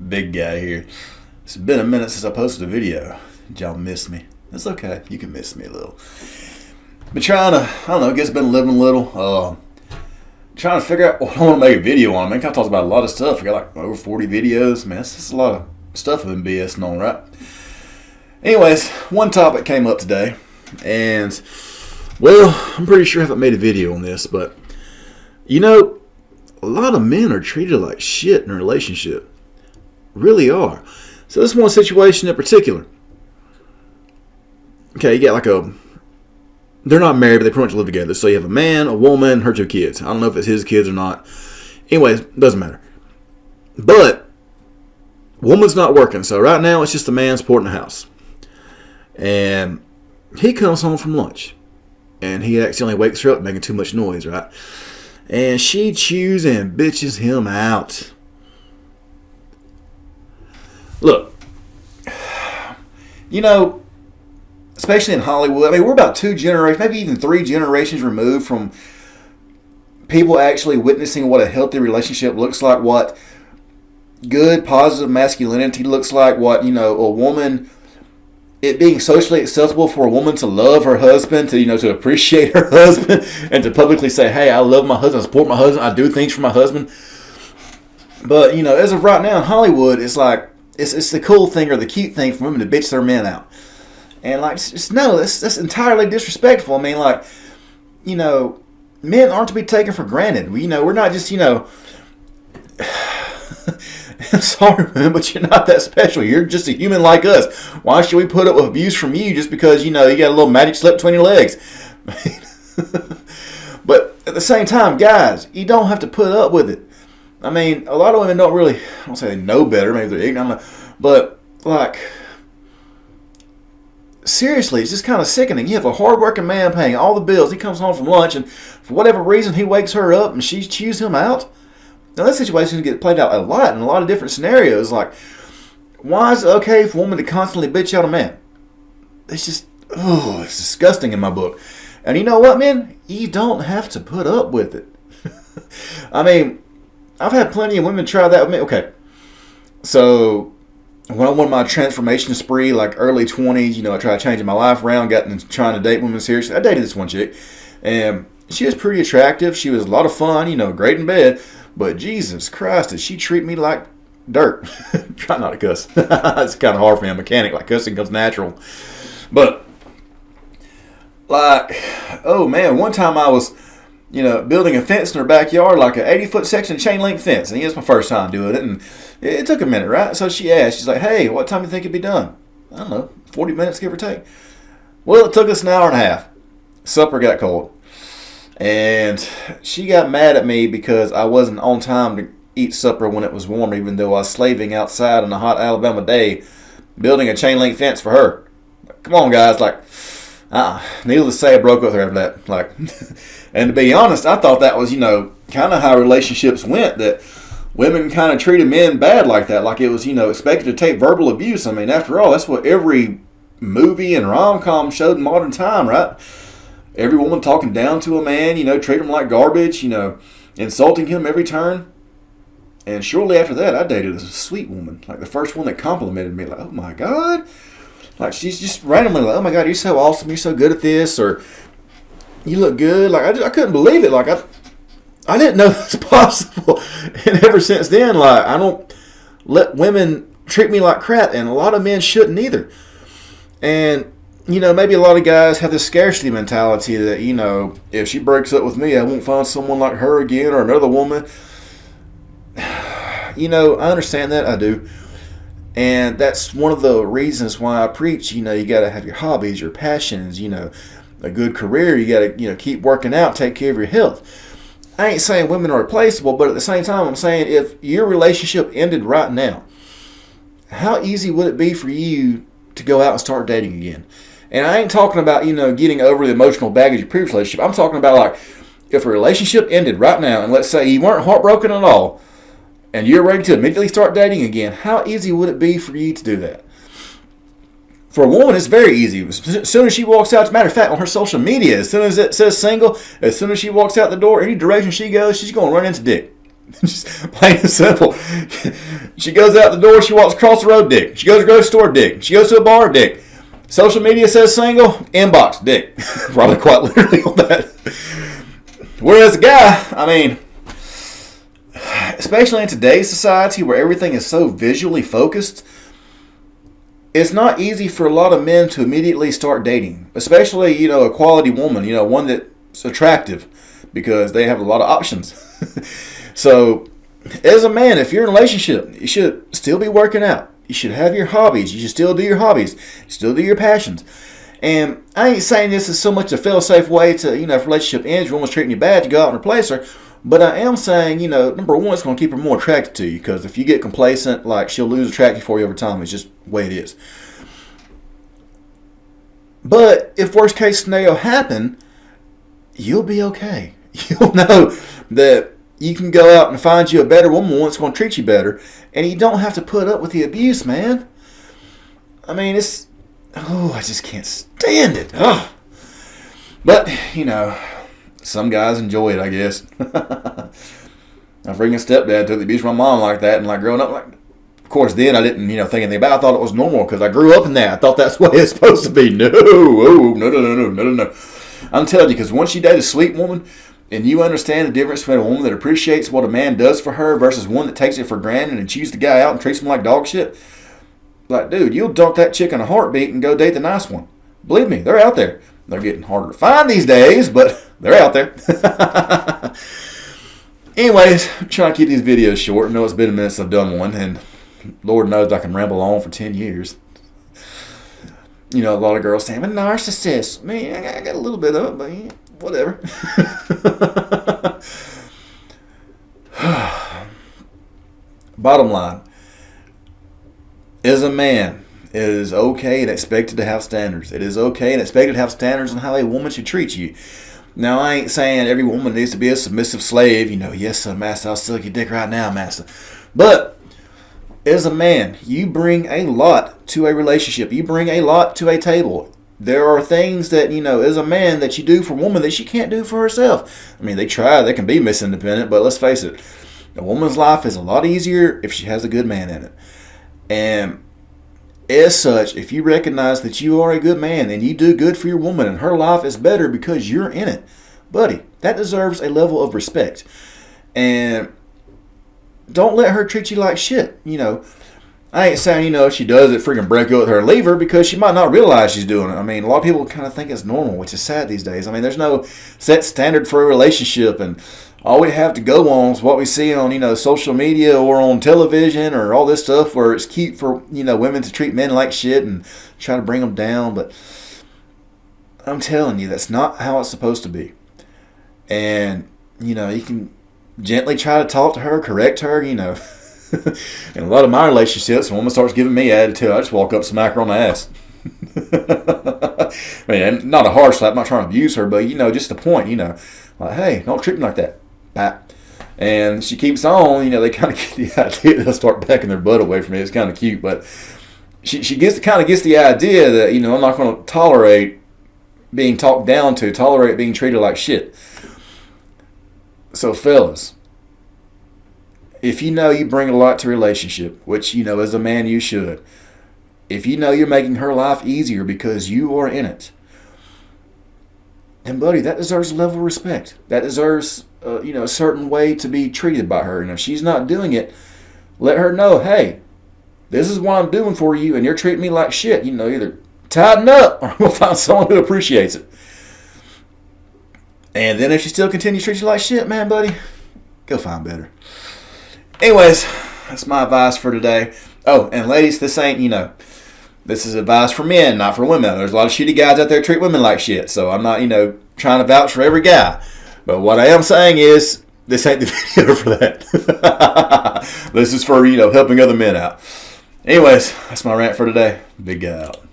Big guy here. It's been a minute since I posted a video. Did y'all miss me? It's okay. You can miss me a little. Been trying to, I don't know, guess been living a little. Trying to figure out what I want to make a video on. Man, I talked about a lot of stuff. I got like over 40 videos. Man, it's just a lot of stuff I've been BSing on, right? Anyways, one topic came up today. And, well, I'm pretty sure I haven't made a video on this, but, you know, a lot of men are treated like shit in a relationship. Really are. So this one situation in particular. Okay, you got like they're not married, but they pretty much live together. So you have a man, a woman, her 2 kids. I don't know if it's his kids or not. Anyways, doesn't matter. But, woman's not working. So right now it's just the man supporting the house. And he comes home from lunch. And he accidentally wakes her up making too much noise, right? And she chews and bitches him out. Look, you know, especially in Hollywood, I mean, we're about 2 generations, maybe even 3 generations removed from people actually witnessing what a healthy relationship looks like, what good, positive masculinity looks like, what, you know, a woman, it being socially acceptable for a woman to love her husband, to, you know, to appreciate her husband, and to publicly say, hey, I love my husband, I support my husband, I do things for my husband. But, you know, as of right now in Hollywood, it's like, it's the cool thing or the cute thing for women to bitch their men out. And, like, no, that's entirely disrespectful. I mean, like, you know, men aren't to be taken for granted. You know, we're not just, you know, I'm sorry, man, but you're not that special. You're just a human like us. Why should we put up with abuse from you just because, you know, you got a little magic slip between your legs? But at the same time, guys, you don't have to put up with it. I mean, a lot of women don't really, I don't say they know better, maybe they're ignorant, I don't know, but, like, seriously, it's just kind of sickening. You have a hard-working man paying all the bills. He comes home from lunch, and for whatever reason, he wakes her up, and she chews him out. Now, that situation gets played out a lot in a lot of different scenarios. Like, why is it okay for a woman to constantly bitch out a man? It's just, it's disgusting in my book. And you know what, man? You don't have to put up with it. I mean, I've had plenty of women try that with me. Okay, so when I went on my transformation spree, like early 20s, you know, I tried changing my life around, got into trying to date women seriously. I dated this one chick, and she was pretty attractive. She was a lot of fun, you know, great in bed. But Jesus Christ, did she treat me like dirt? Try not to cuss. It's kind of hard for me. I'm a mechanic. Like, cussing comes natural. But, like, oh man, one time I was, you know, building a fence in her backyard, like an 80-foot section of chain link fence. And it was my first time doing it. And it took a minute, right? So she asked, she's like, hey, what time do you think it'd be done? I don't know, 40 minutes, give or take. Well, it took us an hour and a half. Supper got cold. And she got mad at me because I wasn't on time to eat supper when it was warm, even though I was slaving outside on a hot Alabama day, building a chain link fence for her. Come on, guys. Like, needless to say, I broke with her after that. Like, and to be honest, I thought that was, you know, kind of how relationships went, that women kind of treated men bad like that, like it was, you know, expected to take verbal abuse. I mean, after all, that's what every movie and rom-com showed in modern time, right? Every woman talking down to a man, you know, treat him like garbage, you know, insulting him every turn. And shortly after that, I dated a sweet woman, like the first one that complimented me, like, oh my God. Like, she's just randomly like, oh my God, you're so awesome, you're so good at this, or you look good. Like, I couldn't believe it. Like, I didn't know it was possible. And ever since then, like, I don't let women treat me like crap, and a lot of men shouldn't either. And, you know, maybe a lot of guys have this scarcity mentality that, you know, if she breaks up with me, I won't find someone like her again or another woman. You know, I understand that. I do. And that's one of the reasons why I preach, you know, you got to have your hobbies, your passions, you know, a good career. You got to, you know, keep working out, take care of your health. I ain't saying women are replaceable, but at the same time, I'm saying if your relationship ended right now, how easy would it be for you to go out and start dating again? And I ain't talking about, you know, getting over the emotional baggage of previous relationship. I'm talking about, like, if a relationship ended right now, and let's say you weren't heartbroken at all, and you're ready to immediately start dating again, how easy would it be for you to do that? For a woman, it's very easy. As soon as she walks out, as a matter of fact, on her social media, as soon as it says single, as soon as she walks out the door, any direction she goes, she's going to run into dick. Just plain and simple. She goes out the door, she walks across the road, dick. She goes to the grocery store, dick. She goes to a bar, dick. Social media says single, inbox, dick. Probably quite literally on that. Whereas a guy, I mean, especially in today's society where everything is so visually focused, it's not easy for a lot of men to immediately start dating. Especially, a quality woman, one that's attractive, because they have a lot of options. So, as a man, if you're in a relationship, you should still be working out. You should have your hobbies. You should still do your hobbies. Still do your passions. And I ain't saying this is so much a fail-safe way to, if a relationship ends, your woman's treating you bad, to go out and replace her. But I am saying, number one, it's going to keep her more attracted to you. Because if you get complacent, she'll lose attraction for you over time. It's just the way it is. But if worst case scenario happen, you'll be okay. You'll know that you can go out and find you a better woman, one that's going to treat you better, and you don't have to put up with the abuse, man. I mean, I just can't stand it. Ugh. But, some guys enjoy it, I guess. My freaking stepdad took the abuse from my mom like that, and growing up, of course, then I didn't, think anything about it. I thought it was normal because I grew up in that. I thought that's the way it's supposed to be. No. I'm telling you, because once you date a sweet woman, and you understand the difference between a woman that appreciates what a man does for her versus one that takes it for granted and chews the guy out and treats him like dog shit. Dude, you'll dump that chick in a heartbeat and go date the nice one. Believe me, they're out there. They're getting harder to find these days, but they're out there. Anyways, I'm trying to keep these videos short. I know it's been a minute since I've done one, and Lord knows I can ramble on for 10 years. A lot of girls saying, I'm a narcissist. Man, I got a little bit of it, but yeah. Whatever. Bottom line, as a man, it is okay and expected to have standards. It is okay and expected to have standards on how a woman should treat you. Now, I ain't saying every woman needs to be a submissive slave. Yes, sir, master, I'll suck your dick right now, master. But as a man, you bring a lot to a relationship. You bring a lot to a table. There are things that, as a man that you do for a woman that she can't do for herself. I mean, they can be misindependent, but let's face it. A woman's life is a lot easier if she has a good man in it. And as such, if you recognize that you are a good man and you do good for your woman and her life is better because you're in it, buddy, that deserves a level of respect. And don't let her treat you like shit, I ain't saying, if she does it, freaking break up with her and leave her, because she might not realize she's doing it. I mean, a lot of people kind of think it's normal, which is sad these days. I mean, there's no set standard for a relationship, and all we have to go on is what we see on, social media or on television or all this stuff where it's cute for, women to treat men like shit and try to bring them down. But I'm telling you, that's not how it's supposed to be. And, you can gently try to talk to her, correct her, In a lot of my relationships, when a woman starts giving me attitude, I just walk up, smack her on the ass. I mean, not a harsh slap, I'm not trying to abuse her, but, just the point, hey, don't treat me like that. Pat. And she keeps on, they kind of get the idea, they'll start backing their butt away from me. It's kind of cute, but she gets the idea that, I'm not going to tolerate being talked down to, tolerate being treated like shit. So, fellas, if you bring a lot to a relationship, which, as a man you should, if you're making her life easier because you are in it, then, buddy, that deserves a level of respect. That deserves, a certain way to be treated by her. And if she's not doing it, let her know, hey, this is what I'm doing for you, and you're treating me like shit. Either tighten up or we'll find someone who appreciates it. And then if she still continues to treat you like shit, man, buddy, go find better. Anyways, that's my advice for today. Oh, and ladies, this ain't, this is advice for men, not for women. There's a lot of shitty guys out there treat women like shit. So I'm not, trying to vouch for every guy. But what I am saying is, this ain't the video for that. This is for, helping other men out. Anyways, that's my rant for today. Big guy out.